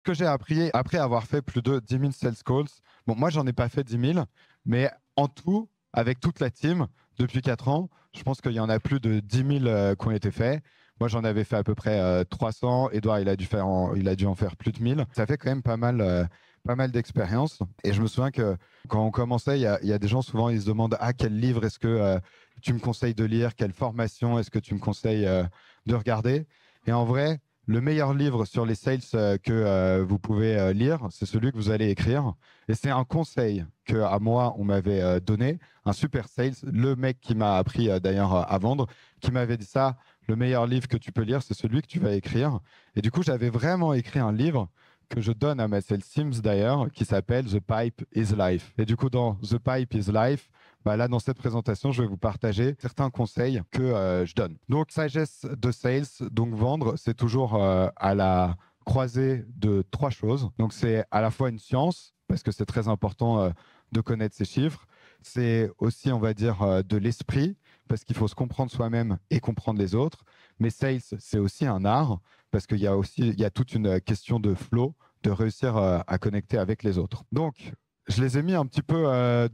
Ce que j'ai appris après avoir fait plus de 10 000 sales calls, bon, moi, j'en ai pas fait 10 000, mais en tout, avec toute la team, depuis 4 ans, je pense qu'il y en a plus de 10 000 qui ont été faits. Moi, j'en avais fait à peu près 300. Edouard, il a dû en faire plus de 1000. Ça fait quand même pas mal d'expérience. Et je me souviens que quand on commençait, il y a des gens, souvent, ils se demandent ah, quel livre est-ce que tu me conseilles de lire? Quelle formation est-ce que tu me conseilles de regarder? Et en vrai, le meilleur livre sur les sales que vous pouvez lire, c'est celui que vous allez écrire. Et c'est un conseil que à moi, on m'avait donné, un super sales, le mec qui m'a appris d'ailleurs à vendre, qui m'avait dit ça, le meilleur livre que tu peux lire, c'est celui que tu vas écrire. Et du coup, j'avais vraiment écrit un livre que je donne à ma sales teams d'ailleurs, qui s'appelle The Pipe is Life. Et du coup, dans The Pipe is Life, bah là, dans cette présentation, je vais vous partager certains conseils que je donne. Donc, sagesse de sales, donc vendre, c'est toujours à la croisée de trois choses. Donc, c'est à la fois une science, parce que c'est très important de connaître ces chiffres. C'est aussi, on va dire, de l'esprit, parce qu'il faut se comprendre soi-même et comprendre les autres. Mais sales, c'est aussi un art, parce il y a toute une question de flow, de réussir à connecter avec les autres. Donc, je les ai mis un petit peu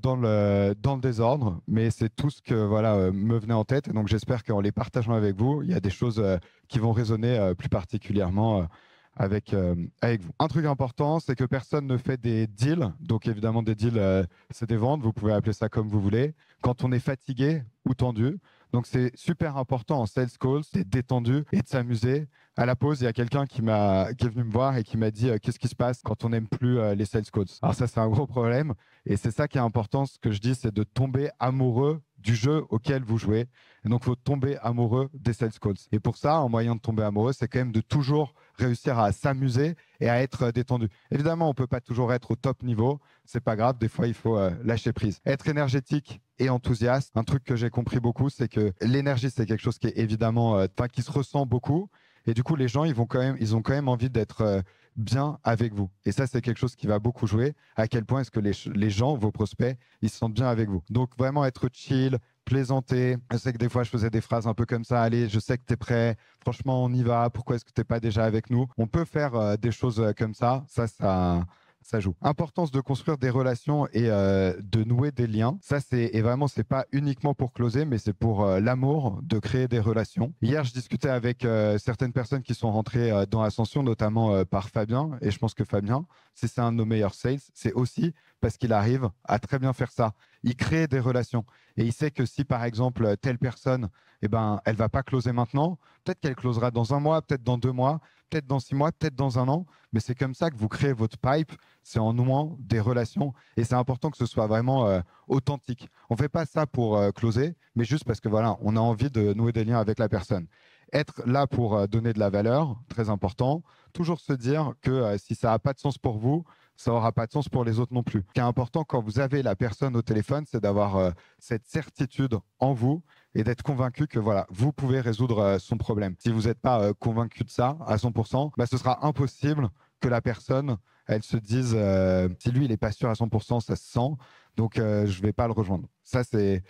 dans le désordre, mais c'est tout ce que voilà, me venait en tête. Et donc, j'espère qu'en les partageant avec vous, il y a des choses qui vont résonner plus particulièrement avec vous. Un truc important, c'est que personne ne fait des deals. Donc, évidemment, des deals, c'est des ventes. Vous pouvez appeler ça comme vous voulez. Quand on est fatigué ou tendu. Donc, c'est super important en sales calls d'être détendu et de s'amuser. À la pause, il y a quelqu'un qui est venu me voir et qui m'a dit qu'est-ce qui se passe quand on n'aime plus les sales calls. Alors ça, c'est un gros problème. Et c'est ça qui est important. Ce que je dis, c'est de tomber amoureux du jeu auquel vous jouez. Et donc, il faut tomber amoureux des sales calls. Et pour ça, un moyen de tomber amoureux, c'est quand même de toujours réussir à s'amuser et à être détendu. Évidemment, on ne peut pas toujours être au top niveau. C'est pas grave. Des fois, il faut lâcher prise. Être énergétique et enthousiaste. Un truc que j'ai compris beaucoup, c'est que l'énergie, c'est quelque chose qui est évidemment, qui se ressent beaucoup. Et du coup, les gens, ils ont quand même envie d'être bien avec vous. Et ça, c'est quelque chose qui va beaucoup jouer. À quel point est-ce que les gens, vos prospects, ils se sentent bien avec vous. Donc, vraiment être chill, plaisanter. Je sais que des fois, je faisais des phrases un peu comme ça. Allez, je sais que tu es prêt. Franchement, on y va. Pourquoi est-ce que tu n'es pas déjà avec nous? On peut faire des choses comme ça. Ça joue. Importance de construire des relations et de nouer des liens. Ça, et vraiment, c'est pas uniquement pour closer, mais c'est pour l'amour de créer des relations. Hier, je discutais avec certaines personnes qui sont rentrées dans Ascension, notamment par Fabien. Et je pense que Fabien, si c'est un de nos meilleurs sales, c'est aussi parce qu'il arrive à très bien faire ça. Il crée des relations. Et il sait que si, par exemple, telle personne, eh ben, elle va pas closer maintenant, peut-être qu'elle closera dans un mois, peut-être dans 2 mois, peut-être dans 6 mois, peut-être dans un an. Mais c'est comme ça que vous créez votre pipe, c'est en nouant des relations. Et c'est important que ce soit vraiment authentique. On ne fait pas ça pour closer, mais juste parce que voilà, on a envie de nouer des liens avec la personne. Être là pour donner de la valeur, très important. Toujours se dire que si ça n'a pas de sens pour vous, ça n'aura pas de sens pour les autres non plus. Ce qui est important quand vous avez la personne au téléphone, c'est d'avoir cette certitude en vous et d'être convaincu que voilà, vous pouvez résoudre son problème. Si vous n'êtes pas convaincu de ça à 100%, bah, ce sera impossible que la personne, elle se dise, si lui, il n'est pas sûr à 100%, ça se sent, donc je ne vais pas le rejoindre. Ça sent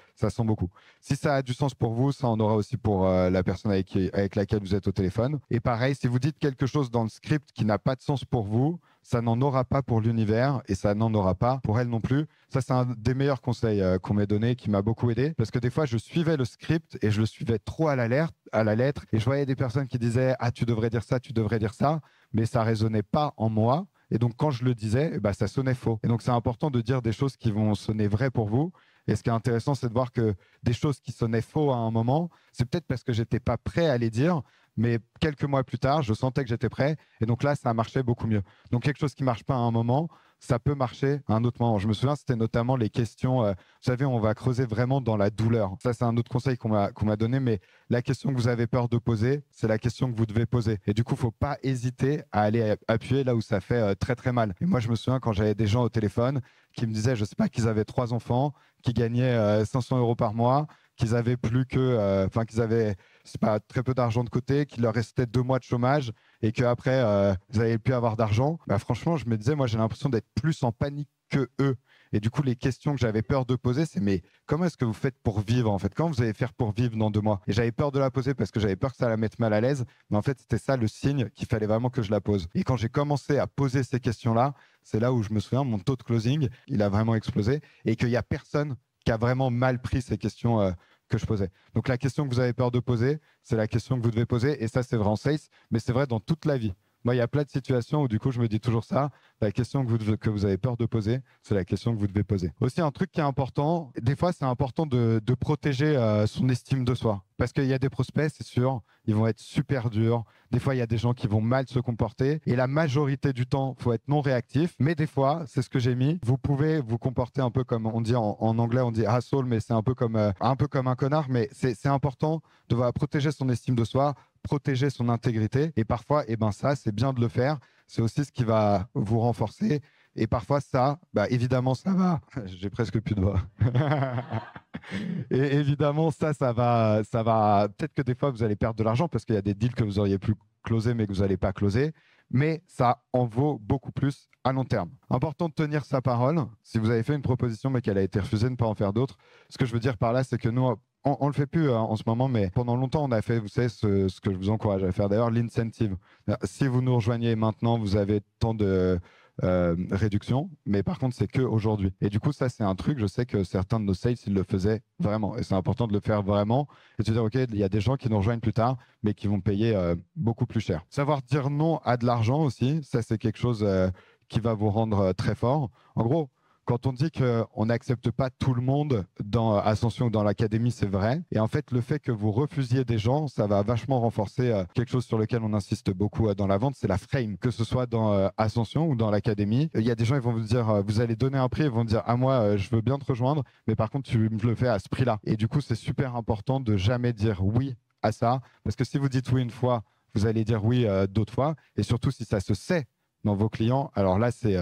beaucoup. Si ça a du sens pour vous, ça en aura aussi pour la personne avec laquelle vous êtes au téléphone. Et pareil, si vous dites quelque chose dans le script qui n'a pas de sens pour vous, ça n'en aura pas pour l'univers et ça n'en aura pas pour elle non plus. Ça, c'est un des meilleurs conseils qu'on m'ait donné, qui m'a beaucoup aidé. Parce que des fois, je suivais le script et je le suivais trop à la lettre. Et je voyais des personnes qui disaient ah, tu devrais dire ça, tu devrais dire ça. Mais ça résonnait pas en moi. Et donc, quand je le disais, eh ben, ça sonnait faux. Et donc, c'est important de dire des choses qui vont sonner vraies pour vous. Et ce qui est intéressant, c'est de voir que des choses qui sonnaient faux à un moment, c'est peut-être parce que j'étais pas prêt à les dire, mais quelques mois plus tard, je sentais que j'étais prêt. Et donc là, ça marchait beaucoup mieux. Donc, quelque chose qui marche pas à un moment, ça peut marcher à un autre moment. Je me souviens, c'était notamment les questions. Vous savez, on va creuser vraiment dans la douleur. Ça, c'est un autre conseil qu'on m'a donné. Mais la question que vous avez peur de poser, c'est la question que vous devez poser. Et du coup, il ne faut pas hésiter à aller appuyer là où ça fait très, très mal. Et moi, je me souviens quand j'avais des gens au téléphone qui me disaient, je ne sais pas, qu'ils avaient 3 enfants, qui gagnaient 500 € par mois, qu'ils avaient plus que, enfin qu'ils avaient, c'est pas très peu d'argent de côté, qu'il leur restait 2 mois de chômage et qu'après vous n'avez plus avoir d'argent. Bah, franchement, je me disais, moi j'ai l'impression d'être plus en panique que eux. Et du coup, les questions que j'avais peur de poser, c'est mais comment est-ce que vous faites pour vivre en fait? Comment vous allez faire pour vivre dans 2 mois? Et j'avais peur de la poser parce que j'avais peur que ça la mette mal à l'aise. Mais en fait, c'était ça le signe qu'il fallait vraiment que je la pose. Et quand j'ai commencé à poser ces questions-là, c'est là où je me souviens, mon taux de closing, il a vraiment explosé et qu'il n'y a personne qui a vraiment mal pris ces questions que je posais. Donc la question que vous avez peur de poser, c'est la question que vous devez poser. Et ça, c'est vrai en sales, mais c'est vrai dans toute la vie. Moi, il y a plein de situations où du coup, je me dis toujours ça. La question que vous avez peur de poser, c'est la question que vous devez poser. Aussi, un truc qui est important, des fois, c'est important de protéger son estime de soi. Parce qu'il y a des prospects, c'est sûr, ils vont être super durs. Des fois, il y a des gens qui vont mal se comporter. Et la majorité du temps, il faut être non réactif. Mais des fois, c'est ce que j'ai mis, vous pouvez vous comporter un peu comme on dit en anglais, on dit asshole, mais c'est un peu comme un connard. Mais c'est important de protéger son estime de soi, protéger son intégrité. Et parfois, eh ben ça, c'est bien de le faire. C'est aussi ce qui va vous renforcer. Et parfois, ça, bah, évidemment, ça va. J'ai presque plus de voix. Et évidemment, ça va. Peut-être que des fois, vous allez perdre de l'argent parce qu'il y a des deals que vous auriez pu closer, mais que vous n'allez pas closer. Mais ça en vaut beaucoup plus à long terme. Important de tenir sa parole. Si vous avez fait une proposition, mais qu'elle a été refusée, ne pas en faire d'autres. Ce que je veux dire par là, c'est que nous, on ne le fait plus en ce moment, mais pendant longtemps, on a fait, vous savez, ce que je vous encourage à faire d'ailleurs, l'incentive. Si vous nous rejoignez maintenant, vous avez tant de réduction, mais par contre, c'est que aujourd'hui. Et du coup, ça, c'est un truc, je sais que certains de nos sales, ils le faisaient vraiment. Et c'est important de le faire vraiment et de se dire, OK, il y a des gens qui nous rejoignent plus tard, mais qui vont payer beaucoup plus cher. Savoir dire non à de l'argent aussi, ça, c'est quelque chose qui va vous rendre très fort. En gros, quand on dit qu'on n'accepte pas tout le monde dans Ascension ou dans l'académie, c'est vrai. Et en fait, le fait que vous refusiez des gens, ça va vachement renforcer quelque chose sur lequel on insiste beaucoup dans la vente, c'est la frame. Que ce soit dans Ascension ou dans l'académie, il y a des gens, ils vont vous dire, vous allez donner un prix, ils vont dire, ah moi, je veux bien te rejoindre, mais par contre, tu me le fais à ce prix-là. Et du coup, c'est super important de jamais dire oui à ça, parce que si vous dites oui une fois, vous allez dire oui d'autres fois, et surtout si ça se sait dans vos clients, alors là, c'est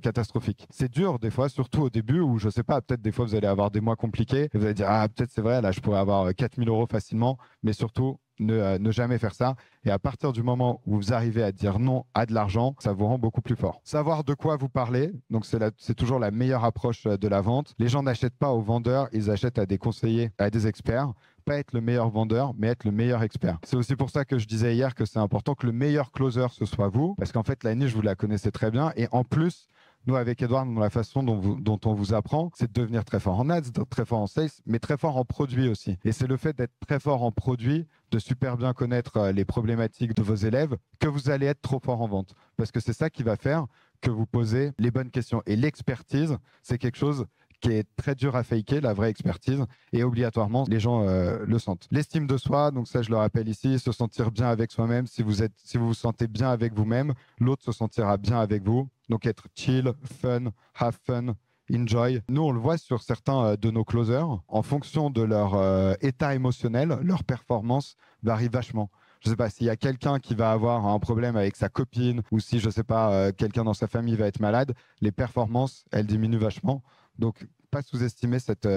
catastrophique. C'est dur des fois, surtout au début où, je sais pas, peut-être des fois, vous allez avoir des mois compliqués et vous allez dire, ah, peut-être c'est vrai, là, je pourrais avoir 4000 euros facilement, mais surtout, ne jamais faire ça. Et à partir du moment où vous arrivez à dire non à de l'argent, ça vous rend beaucoup plus fort. Savoir de quoi vous parlez, donc c'est toujours la meilleure approche de la vente. Les gens n'achètent pas aux vendeurs, ils achètent à des conseillers, à des experts. Pas être le meilleur vendeur, mais être le meilleur expert. C'est aussi pour ça que je disais hier que c'est important que le meilleur closer, ce soit vous, parce qu'en fait, la niche, vous la connaissez très bien. Et en plus, nous, avec Edouard, dans la façon dont on vous apprend, c'est de devenir très fort en ads, très fort en sales, mais très fort en produit aussi. Et c'est le fait d'être très fort en produit, de super bien connaître les problématiques de vos élèves, que vous allez être trop fort en vente. Parce que c'est ça qui va faire que vous posez les bonnes questions. Et l'expertise, c'est quelque chose qui est très dur à faker, la vraie expertise, et obligatoirement, les gens le sentent. L'estime de soi, donc ça, je le rappelle ici, se sentir bien avec soi-même. Si vous vous sentez bien avec vous-même, l'autre se sentira bien avec vous. Donc être chill, fun, have fun, enjoy. Nous, on le voit sur certains de nos closers, en fonction de leur état émotionnel, leur performance varie vachement. Je ne sais pas s'il y a quelqu'un qui va avoir un problème avec sa copine ou si, je ne sais pas, quelqu'un dans sa famille va être malade, les performances, elles diminuent vachement. Donc, pas sous-estimer cette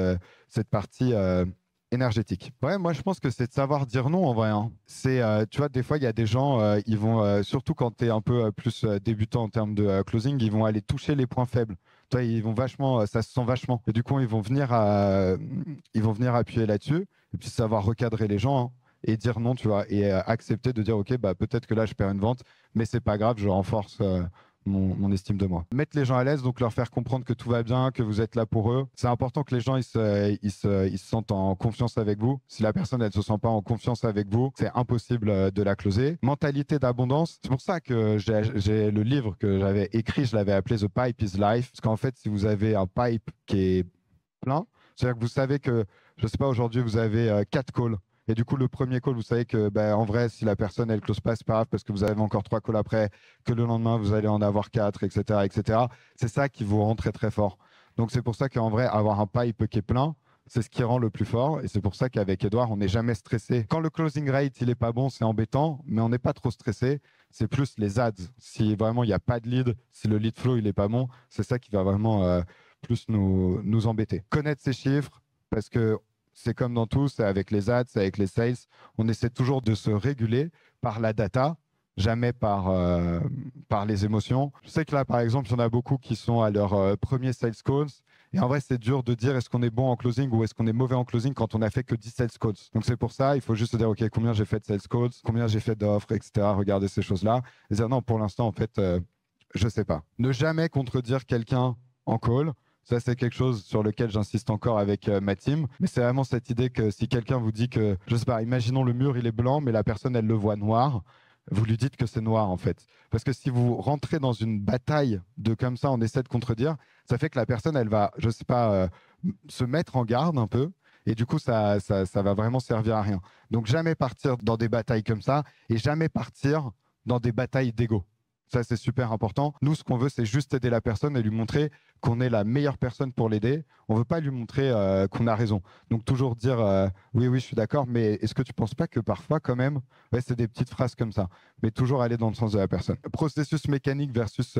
partie énergétique. Ouais, moi, je pense que c'est de savoir dire non en vrai. Hein. C'est, tu vois, des fois, il y a des gens, ils vont, surtout quand tu es un peu plus débutant en termes de closing, ils vont aller toucher les points faibles. Toi, ils vont vachement, ça se sent vachement. Et du coup, ils vont venir appuyer là-dessus et puis savoir recadrer les gens. Hein, et dire non, tu vois, et accepter de dire, OK, bah, peut-être que là, je perds une vente, mais c'est pas grave, je renforce mon estime de moi. Mettre les gens à l'aise, donc leur faire comprendre que tout va bien, que vous êtes là pour eux. C'est important que les gens ils se sentent en confiance avec vous. Si la personne elle se sent pas en confiance avec vous, c'est impossible de la closer. Mentalité d'abondance. C'est pour ça que j'ai le livre que j'avais écrit, je l'avais appelé The Pipe is Life. Parce qu'en fait, si vous avez un pipe qui est plein, c'est-à-dire que vous savez que, je sais pas, aujourd'hui vous avez 4 calls. Et du coup, le premier call, vous savez que, ben, en vrai, si la personne, elle close pas, c'est pas grave parce que vous avez encore 3 calls après, que le lendemain, vous allez en avoir 4, etc., etc. C'est ça qui vous rend très, très fort. Donc, c'est pour ça qu'en vrai, avoir un pipe qui est plein, c'est ce qui rend le plus fort. Et c'est pour ça qu'avec Edouard, on n'est jamais stressé. Quand le closing rate, il est pas bon, c'est embêtant, mais on n'est pas trop stressé. C'est plus les ads. Si vraiment, il n'y a pas de lead, si le lead flow, il est pas bon, c'est ça qui va vraiment plus nous embêter. Connaître ces chiffres, parce que c'est comme dans tout, c'est avec les ads, c'est avec les sales. On essaie toujours de se réguler par la data, jamais par les émotions. Je sais que là, par exemple, il y en a beaucoup qui sont à leur premier sales calls. Et en vrai, c'est dur de dire est-ce qu'on est bon en closing ou est-ce qu'on est mauvais en closing quand on a fait que 10 sales calls. Donc c'est pour ça, il faut juste se dire, OK, combien j'ai fait de sales calls, combien j'ai fait d'offres, etc. Regardez ces choses-là. Et dire non, pour l'instant, en fait, je ne sais pas. Ne jamais contredire quelqu'un en call. Ça, c'est quelque chose sur lequel j'insiste encore avec ma team. Mais c'est vraiment cette idée que si quelqu'un vous dit que, je sais pas, imaginons le mur, il est blanc, mais la personne, elle le voit noir, vous lui dites que c'est noir, en fait. Parce que si vous rentrez dans une bataille de comme ça, on essaie de contredire, ça fait que la personne, elle va, je sais pas, se mettre en garde un peu. Et du coup, ça va vraiment servir à rien. Donc, jamais partir dans des batailles comme ça et jamais partir dans des batailles d'ego. Ça, c'est super important. Nous, ce qu'on veut, c'est juste aider la personne et lui montrer qu'on est la meilleure personne pour l'aider. On ne veut pas lui montrer qu'on a raison. Donc, toujours dire oui, oui, je suis d'accord, mais est-ce que tu ne penses pas que parfois, quand même, ouais, c'est des petites phrases comme ça, mais toujours aller dans le sens de la personne. Processus mécanique versus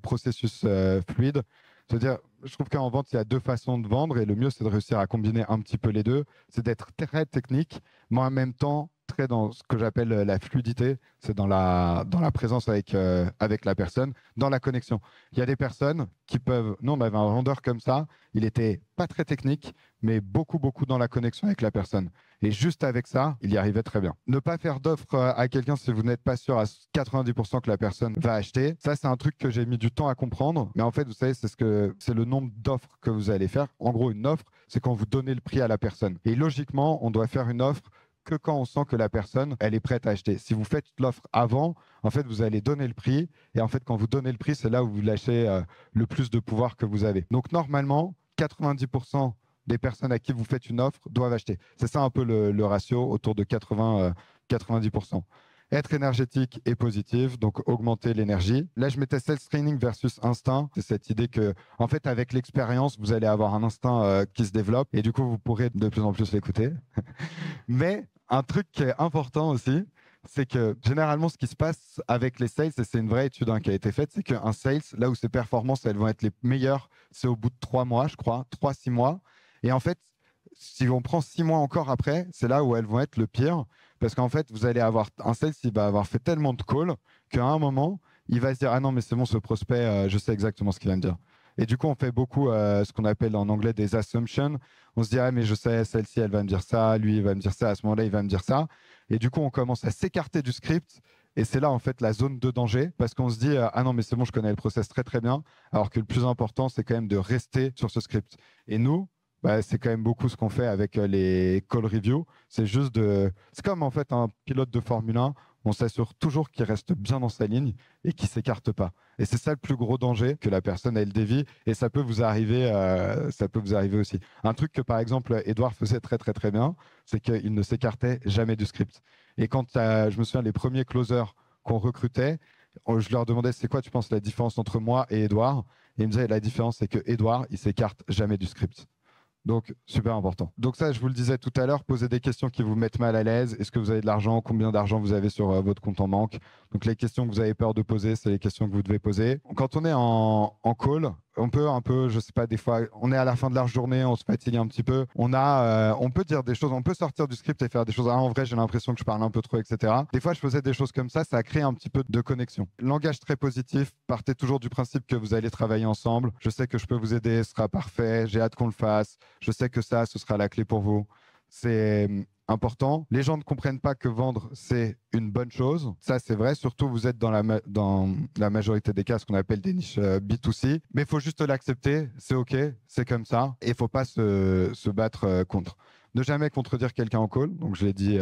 processus fluide. C'est-à-dire, je trouve qu'en vente, il y a deux façons de vendre et le mieux, c'est de réussir à combiner un petit peu les deux. C'est d'être très technique, mais en même temps, très dans ce que j'appelle la fluidité, c'est dans la présence avec la personne, dans la connexion. Il y a des personnes qui peuvent... Nous, on avait un vendeur comme ça, il était pas très technique, mais beaucoup dans la connexion avec la personne. Et juste avec ça, il y arrivait très bien. Ne pas faire d'offre à quelqu'un si vous n'êtes pas sûr à 90% que la personne va acheter. Ça, c'est un truc que j'ai mis du temps à comprendre. Mais en fait, vous savez, c'est le nombre d'offres que vous allez faire. En gros, une offre, c'est quand vous donnez le prix à la personne. Et logiquement, on doit faire une offre que quand on sent que la personne, elle est prête à acheter. Si vous faites l'offre avant, en fait, vous allez donner le prix. Et en fait, quand vous donnez le prix, c'est là où vous lâchez le plus de pouvoir que vous avez. Donc, normalement, 90% des personnes à qui vous faites une offre doivent acheter. C'est ça un peu le ratio, autour de 90%. Être énergétique et positif, donc augmenter l'énergie. Là, je mettais self-training versus instinct. C'est cette idée que, en fait, avec l'expérience, vous allez avoir un instinct qui se développe et du coup, vous pourrez de plus en plus l'écouter. Mais un truc qui est important aussi, c'est que généralement, ce qui se passe avec les sales, et c'est une vraie étude qui a été faite, c'est qu'un sales, là où ses performances, elles vont être les meilleures, c'est au bout de 3 mois, je crois, 3-6 mois. Et en fait, si on prend 6 mois encore après, c'est là où elles vont être le pire. Parce qu'en fait, vous allez avoir un sales qui va avoir fait tellement de calls qu'à un moment, il va se dire ah non, mais c'est bon, ce prospect, je sais exactement ce qu'il va me dire. Et du coup, on fait beaucoup ce qu'on appelle en anglais des assumptions. On se dit ah, mais je sais, celle-ci, elle va me dire ça, lui, il va me dire ça, à ce moment-là, il va me dire ça. Et du coup, on commence à s'écarter du script. Et c'est là, en fait, la zone de danger, parce qu'on se dit, ah non, mais c'est bon, je connais le process très bien, alors que le plus important, c'est quand même de rester sur ce script. Et nous, bah, c'est quand même beaucoup ce qu'on fait avec les call reviews. C'est juste c'est comme en fait un pilote de Formule 1. On s'assure toujours qu'il reste bien dans sa ligne et qu'il ne s'écarte pas. Et c'est ça le plus gros danger, que la personne elle dévie. Et ça peut vous arriver aussi. Un truc que par exemple Edouard faisait très bien, c'est qu'il ne s'écartait jamais du script. Et quand je me souviens les premiers closers qu'on recrutait, je leur demandais c'est quoi tu penses la différence entre moi et Edouard. Et il me disait la différence c'est que Edouard il s'écarte jamais du script. Donc, super important. Donc ça, je vous le disais tout à l'heure, posez des questions qui vous mettent mal à l'aise. Est-ce que vous avez de l'argent? Combien d'argent vous avez sur votre compte en banque? Donc les questions que vous avez peur de poser, c'est les questions que vous devez poser. Quand on est en call, on peut un peu, je sais pas, des fois, on est à la fin de la journée, on se fatigue un petit peu. On peut dire des choses, on peut sortir du script et faire des choses. Ah, en vrai, j'ai l'impression que je parle un peu trop, etc. Des fois, je faisais des choses comme ça a créé un petit peu de connexion. Langage très positif, partez toujours du principe que vous allez travailler ensemble. Je sais que je peux vous aider, ce sera parfait, j'ai hâte qu'on le fasse. Je sais que ça, ce sera la clé pour vous. C'est important. Les gens ne comprennent pas que vendre, c'est une bonne chose. Ça, c'est vrai. Surtout, vous êtes dans la majorité des cas, ce qu'on appelle des niches B2C. Mais il faut juste l'accepter. C'est OK. C'est comme ça. Et il ne faut pas se battre contre. Ne jamais contredire quelqu'un en call. Donc, je l'ai dit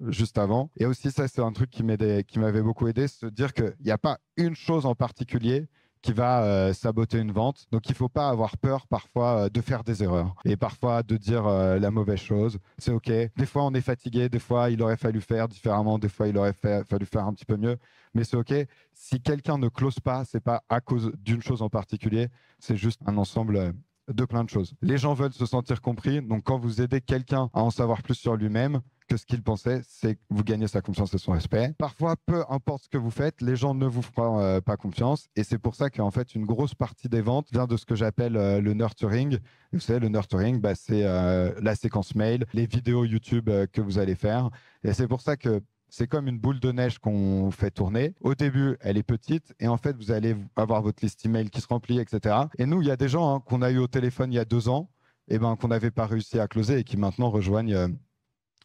juste avant. Et aussi, ça, c'est un truc qui m'avait beaucoup aidé. Se dire qu'il n'y a pas une chose en particulier qui va saboter une vente. Donc, il ne faut pas avoir peur parfois de faire des erreurs et parfois de dire la mauvaise chose. C'est OK. Des fois, on est fatigué. Des fois, il aurait fallu faire différemment. Des fois, il aurait fallu faire un petit peu mieux. Mais c'est OK. Si quelqu'un ne close pas, ce n'est pas à cause d'une chose en particulier. C'est juste un ensemble de plein de choses. Les gens veulent se sentir compris. Donc, quand vous aidez quelqu'un à en savoir plus sur lui-même, que ce qu'il pensait, c'est que vous gagnez sa confiance et son respect. Parfois, peu importe ce que vous faites, les gens ne vous feront pas confiance. Et c'est pour ça qu'en fait, une grosse partie des ventes vient de ce que j'appelle le nurturing. Vous savez, le nurturing, c'est la séquence mail, les vidéos YouTube que vous allez faire. Et c'est pour ça que c'est comme une boule de neige qu'on fait tourner. Au début, elle est petite et en fait, vous allez avoir votre liste email qui se remplit, etc. Et nous, il y a des gens qu'on a eu au téléphone il y a 2 ans, et qu'on n'avait pas réussi à closer et qui maintenant rejoignent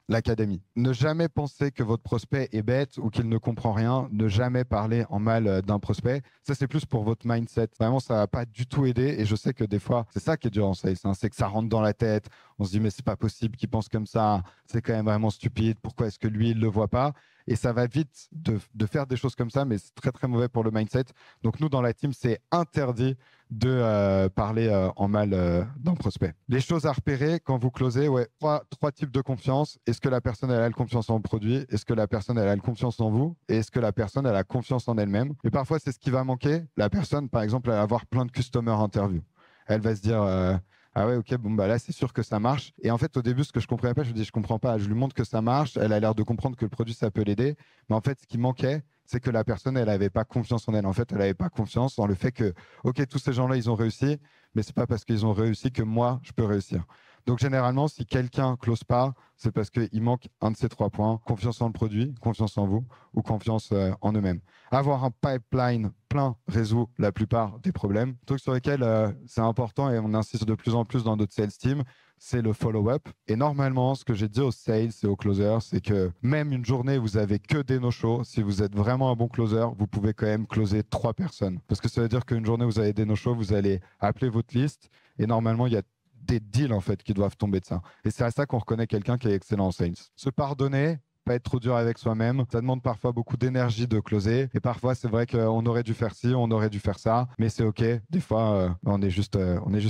l'académie. Ne jamais penser que votre prospect est bête ou qu'il ne comprend rien. Ne jamais parler en mal d'un prospect. Ça, c'est plus pour votre mindset. Vraiment, ça va pas du tout aider. Et je sais que des fois, c'est ça qui est dur en sales. C'est que ça rentre dans la tête. On se dit, mais c'est pas possible qu'il pense comme ça. C'est quand même vraiment stupide. Pourquoi est-ce que lui, il le voit pas? Et ça va vite de faire des choses comme ça, mais c'est très, très mauvais pour le mindset. Donc, nous, dans la team, c'est interdit de parler en mal d'un prospect. Les choses à repérer quand vous closez, ouais, trois types de confiance. Est-ce que la personne elle a la confiance en le produit? Est-ce que la personne elle a la confiance en vous? Et est-ce que la personne elle a confiance en elle-même? Et parfois, c'est ce qui va manquer. La personne, par exemple, elle va avoir plein de customer interviews. Elle va se dire ah ouais, ok, bon, bah là, c'est sûr que ça marche. Et en fait, au début, ce que je comprenais pas, je me dis, je comprends pas. Je lui montre que ça marche. Elle a l'air de comprendre que le produit, ça peut l'aider. Mais en fait, ce qui manquait, c'est que la personne, elle n'avait pas confiance en elle. En fait, elle n'avait pas confiance dans le fait que, ok, tous ces gens-là, ils ont réussi, mais c'est pas parce qu'ils ont réussi que moi, je peux réussir. Donc, généralement, si quelqu'un close pas, c'est parce qu'il manque un de ces 3 points: confiance en le produit, confiance en vous ou confiance en eux-mêmes. Avoir un pipeline plein résout la plupart des problèmes. Un truc sur lesquels c'est important et on insiste de plus en plus dans notre sales team, c'est le follow-up. Et normalement, ce que j'ai dit aux sales et aux closers, c'est que même une journée, vous avez que des no-shows. Si vous êtes vraiment un bon closer, vous pouvez quand même closer 3 personnes. Parce que ça veut dire qu'une journée, vous avez des no-shows, vous allez appeler votre liste et normalement, il y a des deals en fait qui doivent tomber de ça. Et c'est à ça qu'on reconnaît quelqu'un qui est excellent en sales. Se pardonner, pas être trop dur avec soi-même. Ça demande parfois beaucoup d'énergie de closer. Et parfois, c'est vrai qu'on aurait dû faire ci, on aurait dû faire ça, mais c'est OK. Des fois, on est juste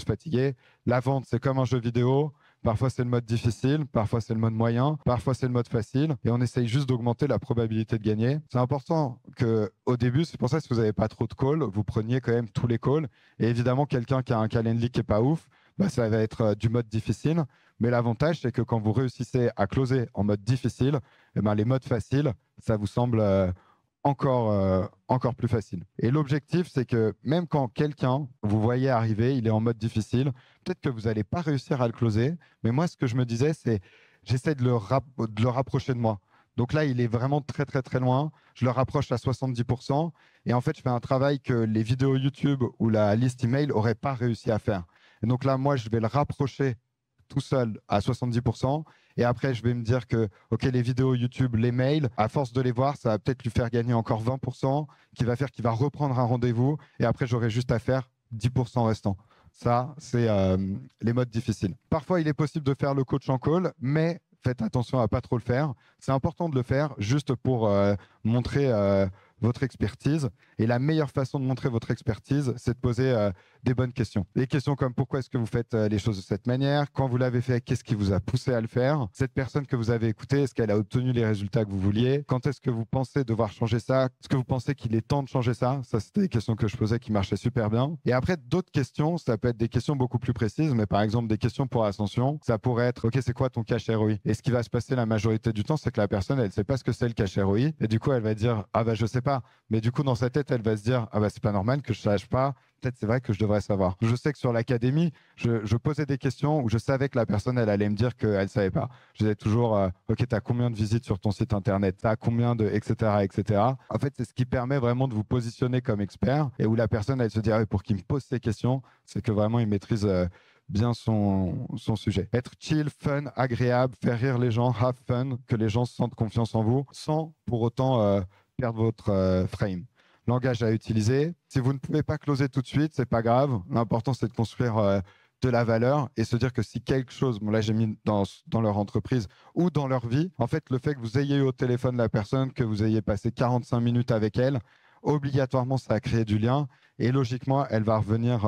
fatigué. La vente, c'est comme un jeu vidéo. Parfois, c'est le mode difficile, parfois, c'est le mode moyen, parfois, c'est le mode facile. Et on essaye juste d'augmenter la probabilité de gagner. C'est important qu'au début, c'est pour ça que si vous n'avez pas trop de calls, vous preniez quand même tous les calls. Et évidemment, quelqu'un qui a un calendrier qui n'est pas ouf, ça va être du mode difficile. Mais l'avantage, c'est que quand vous réussissez à closer en mode difficile, les modes faciles, ça vous semble encore plus facile. Et l'objectif, c'est que même quand quelqu'un, vous voyez arriver, il est en mode difficile, peut-être que vous n'allez pas réussir à le closer. Mais moi, ce que je me disais, c'est j'essaie de le rapprocher de moi. Donc là, il est vraiment très, très, très loin. Je le rapproche à 70%. Et en fait, je fais un travail que les vidéos YouTube ou la liste email n'auraient pas réussi à faire. Et donc là, moi, je vais le rapprocher tout seul à 70%. Et après, je vais me dire que, OK, les vidéos YouTube, les mails, à force de les voir, ça va peut-être lui faire gagner encore 20%, qui va faire qu'il va reprendre un rendez-vous. Et après, j'aurai juste à faire 10% restant. Ça, c'est les modes difficiles. Parfois, il est possible de faire le coach en call, mais faites attention à ne pas trop le faire. C'est important de le faire juste pour montrer votre expertise. Et la meilleure façon de montrer votre expertise, c'est de poser des bonnes questions. Des questions comme pourquoi est-ce que vous faites les choses de cette manière? Quand vous l'avez fait, qu'est-ce qui vous a poussé à le faire? Cette personne que vous avez écoutée, est-ce qu'elle a obtenu les résultats que vous vouliez? Quand est-ce que vous pensez devoir changer ça? Est-ce que vous pensez qu'il est temps de changer ça? Ça, c'était des questions que je posais qui marchaient super bien. Et après, d'autres questions, ça peut être des questions beaucoup plus précises, mais par exemple, des questions pour Ascension, ça pourrait être, OK, c'est quoi ton cash ROI? Et ce qui va se passer la majorité du temps, c'est que la personne, elle ne sait pas ce que c'est le cash ROI. Et du coup, elle va dire, ah bah, je sais pas. Mais du coup, dans sa tête, elle va se dire, ah bah, c'est pas normal que je sache pas. Peut-être c'est vrai que je devrais savoir. Je sais que sur l'académie, je posais des questions où je savais que la personne, elle allait me dire qu'elle ne savait pas. Je disais toujours, OK, tu as combien de visites sur ton site internet? Tu as combien de, etc., etc. En fait, c'est ce qui permet vraiment de vous positionner comme expert et où la personne, elle se dit, ah, pour qu'il me pose ces questions, c'est que vraiment, il maîtrise bien son sujet. Être chill, fun, agréable, faire rire les gens, have fun, que les gens se sentent confiance en vous sans pour autant perdre votre frame. Langage à utiliser. Si vous ne pouvez pas closer tout de suite, c'est pas grave. L'important, c'est de construire de la valeur et se dire que si quelque chose, bon là j'ai mis dans leur entreprise ou dans leur vie, en fait, le fait que vous ayez eu au téléphone la personne, que vous ayez passé 45 minutes avec elle, obligatoirement, ça a créé du lien et logiquement, elle va revenir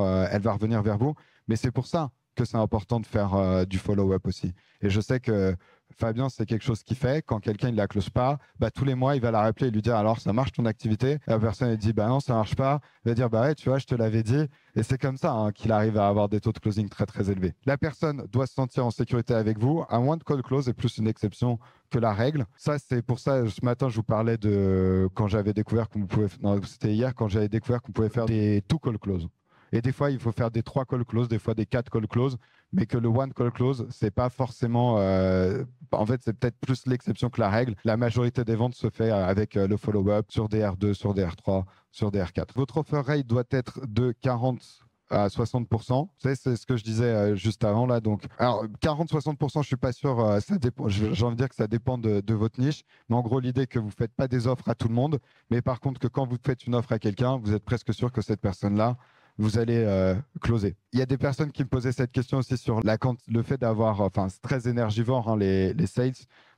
vers vous. Mais c'est pour ça que c'est important de faire du follow-up aussi. Et je sais que Fabien, c'est quelque chose qu'il fait. Quand quelqu'un ne la close pas, tous les mois, il va la rappeler et lui dire alors ça marche ton activité. Et la personne elle dit non, ça marche pas. Il va dire ouais, tu vois, je te l'avais dit. Et c'est comme ça qu'il arrive à avoir des taux de closing très très élevés. La personne doit se sentir en sécurité avec vous. Un one call close est plus une exception que la règle. Ça, c'est pour ça, ce matin, je vous parlais de quand j'avais découvert qu'on pouvait. Non, c'était hier, quand j'avais découvert qu'on pouvait faire des two call close. Et des fois, il faut faire des 3 call close, des fois des 4 call close, mais que le one call close, c'est pas forcément. En fait, c'est peut-être plus l'exception que la règle. La majorité des ventes se fait avec le follow-up sur des R2, sur des R3, sur des R4. Votre offer rate doit être de 40 à 60%. C'est ce que je disais juste avant là. Donc, alors 40-60%, je suis pas sûr. Ça dépend. J'ai envie de dire que ça dépend de votre niche. Mais en gros, l'idée que vous faites pas des offres à tout le monde, mais par contre que quand vous faites une offre à quelqu'un, vous êtes presque sûr que cette personne-là vous allez closer. Il y a des personnes qui me posaient cette question aussi sur le fait d'avoir, enfin, c'est très énergivore, les sales.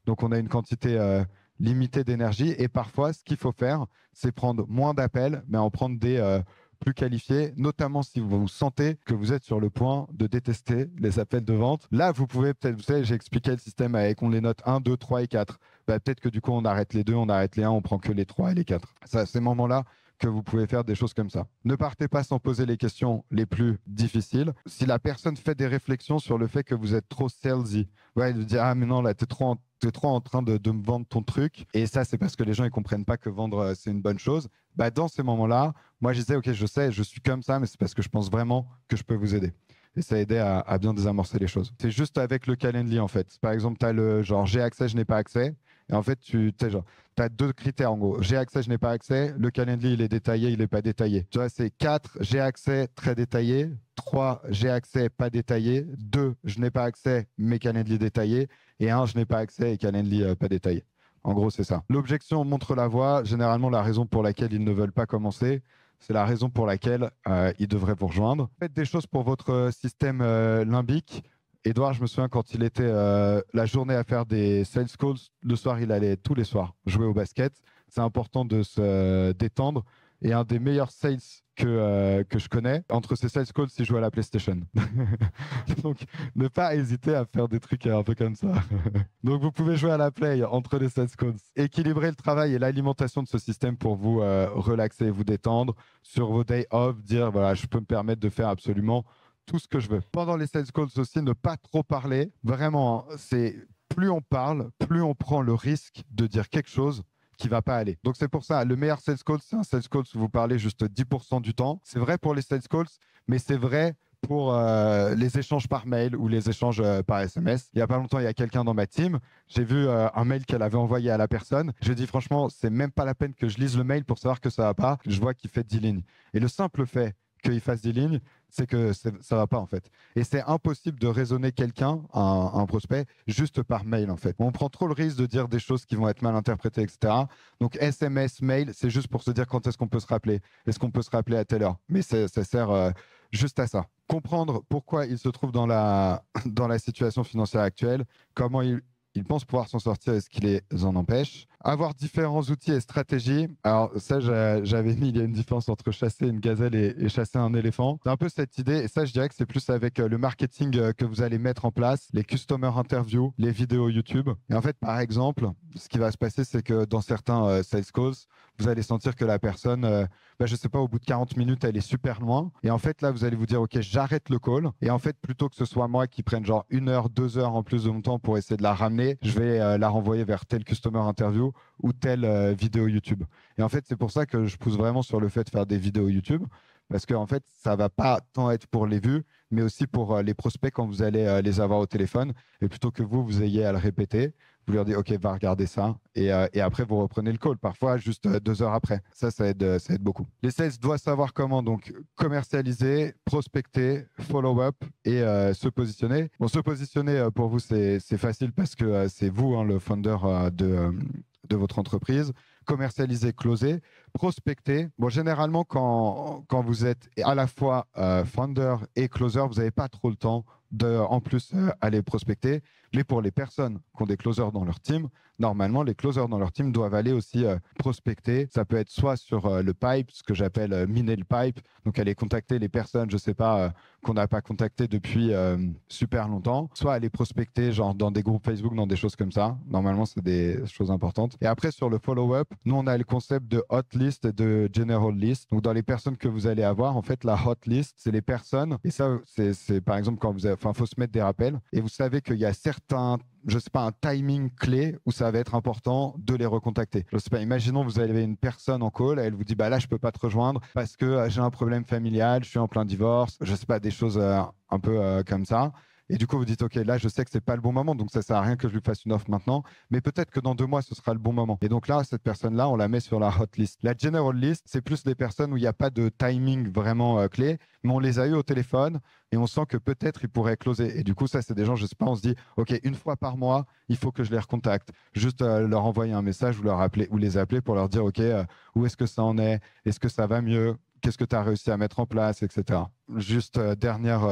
Donc, on a une quantité limitée d'énergie. Et parfois, ce qu'il faut faire, c'est prendre moins d'appels, mais en prendre des plus qualifiés, notamment si vous sentez que vous êtes sur le point de détester les appels de vente. Là, vous pouvez peut-être, vous savez, j'ai expliqué le système avec on les note 1, 2, 3 et 4. Peut-être que du coup, on arrête les 2, on arrête les 1, on prend que les 3 et les 4. Ça, ces moments-là, que vous pouvez faire des choses comme ça. Ne partez pas sans poser les questions les plus difficiles. Si la personne fait des réflexions sur le fait que vous êtes trop salesy, elle dit ah mais non là t'es trop en train de me vendre ton truc, et ça c'est parce que les gens ils comprennent pas que vendre c'est une bonne chose. Dans ces moments-là, moi je disais ok je sais, je suis comme ça, mais c'est parce que je pense vraiment que je peux vous aider. Et ça aidait à bien désamorcer les choses. C'est juste avec le Calendly en fait. Par exemple, tu as le genre j'ai accès, je n'ai pas accès. Et en fait, tu as deux critères en gros. J'ai accès, je n'ai pas accès. Le Calendly, il est détaillé, il n'est pas détaillé. Tu vois, c'est 4, j'ai accès, très détaillé. 3, j'ai accès, pas détaillé. 2, je n'ai pas accès, mais Calendly détaillé. Et 1, je n'ai pas accès et Calendly pas détaillé. En gros, c'est ça. L'objection montre la voie. Généralement, la raison pour laquelle ils ne veulent pas commencer, c'est la raison pour laquelle ils devraient vous rejoindre. Faites des choses pour votre système limbique. Edouard, je me souviens quand il était la journée à faire des sales calls, le soir, il allait tous les soirs jouer au basket. C'est important de se détendre. Et un des meilleurs sales que je connais, entre ces sales calls, il joue à la PlayStation. Donc, ne pas hésiter à faire des trucs un peu comme ça. Donc, vous pouvez jouer à la play entre les sales calls. Équilibrer le travail et l'alimentation de ce système pour vous relaxer et vous détendre. Sur vos days off, dire, voilà, je peux me permettre de faire absolument tout ce que je veux. Pendant les sales calls aussi, ne pas trop parler. Vraiment, c'est plus on parle, plus on prend le risque de dire quelque chose qui va pas aller. Donc c'est pour ça, le meilleur sales call, c'est un sales call où vous parlez juste 10% du temps. C'est vrai pour les sales calls, mais c'est vrai pour les échanges par mail ou les échanges par SMS. Il n'y a pas longtemps, il y a quelqu'un dans ma team. J'ai vu un mail qu'elle avait envoyé à la personne. J'ai dit franchement, c'est même pas la peine que je lise le mail pour savoir que ça va pas. Je vois qu'il fait 10 lignes. Et le simple fait qu'il fasse 10 lignes, c'est que ça ne va pas en fait. Et c'est impossible de raisonner quelqu'un, un prospect, juste par mail en fait. On prend trop le risque de dire des choses qui vont être mal interprétées, etc. Donc SMS, mail, c'est juste pour se dire quand est-ce qu'on peut se rappeler. Est-ce qu'on peut se rappeler à telle heure? Mais ça sert juste à ça. Comprendre pourquoi il se trouve dans la situation financière actuelle, comment il pense pouvoir s'en sortir et ce qui les en empêche. Avoir différents outils et stratégies. Alors ça, j'avais mis, il y a une différence entre chasser une gazelle et chasser un éléphant. C'est un peu cette idée, et ça, je dirais que c'est plus avec le marketing que vous allez mettre en place, les customer interviews, les vidéos YouTube. Et en fait, par exemple, ce qui va se passer, c'est que dans certains sales calls, vous allez sentir que la personne, je ne sais pas, au bout de 40 minutes, elle est super loin. Et en fait, là, vous allez vous dire, OK, j'arrête le call. Et en fait, plutôt que ce soit moi qui prenne genre 1 heure, 2 heures en plus de mon temps pour essayer de la ramener, je vais la renvoyer vers tel customer interview ou telle vidéo YouTube. Et en fait, c'est pour ça que je pousse vraiment sur le fait de faire des vidéos YouTube, parce qu'en fait, ça va pas tant être pour les vues, mais aussi pour les prospects quand vous allez les avoir au téléphone. Et plutôt que vous ayez à le répéter, vous leur dites, OK, va regarder ça. Et après, vous reprenez le call, parfois juste 2 heures après. Ça aide beaucoup. Les sales doivent savoir comment donc commercialiser, prospecter, follow-up et se positionner. Bon, se positionner, pour vous, c'est facile parce que c'est vous, le founder de votre entreprise. Commercialiser, closer. prospecter. Bon, généralement, quand vous êtes à la fois founder et closer, vous n'avez pas trop le temps de, en plus, aller prospecter. Mais pour les personnes qui ont des closers dans leur team, normalement, les closers dans leur team doivent aller aussi prospecter. Ça peut être soit sur le pipe, ce que j'appelle miner le pipe, donc aller contacter les personnes, je ne sais pas, qu'on n'a pas contactées depuis super longtemps, soit aller prospecter genre dans des groupes Facebook, dans des choses comme ça. Normalement, c'est des choses importantes. Et après, sur le follow-up, nous, on a le concept de hot list et de general list. Donc, dans les personnes que vous allez avoir, en fait, la hot list, c'est les personnes. Et ça, c'est par exemple quand vous avez, enfin, faut se mettre des rappels. Et vous savez qu'il y a certains, je sais pas, un timing clé où ça va être important de les recontacter. Je sais pas, imaginons vous avez une personne en call, elle vous dit bah là je peux pas te rejoindre parce que j'ai un problème familial, je suis en plein divorce, je sais pas, des choses un peu comme ça. Et du coup, vous dites, OK, là, je sais que c'est pas le bon moment, donc ça sert à rien que je lui fasse une offre maintenant, mais peut-être que dans 2 mois, ce sera le bon moment. Et donc là, cette personne-là, on la met sur la hot list. La general list, c'est plus des personnes où il n'y a pas de timing vraiment clé, mais on les a eu au téléphone et on sent que peut-être ils pourraient closer. Et du coup, ça, c'est des gens, je sais pas, on se dit, OK, une fois par mois, il faut que je les recontacte. Juste leur envoyer un message ou leur appeler ou les appeler pour leur dire, OK, où est-ce que ça en est? Est-ce que ça va mieux? Qu'est-ce que tu as réussi à mettre en place, etc. Juste dernière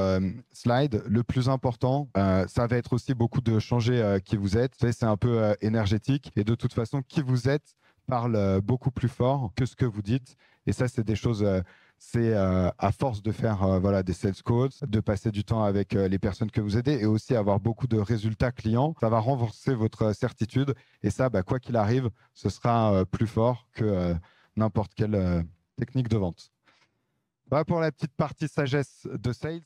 slide, le plus important, ça va être aussi beaucoup de changer qui vous êtes. Vous savez, c'est un peu énergétique et de toute façon, qui vous êtes parle beaucoup plus fort que ce que vous dites. Et ça, c'est des choses, c'est à force de faire voilà, des sales calls, de passer du temps avec les personnes que vous aidez et aussi avoir beaucoup de résultats clients, ça va renforcer votre certitude. Et ça, bah, quoi qu'il arrive, ce sera plus fort que n'importe quelle technique de vente. Voilà pour la petite partie sagesse de sales.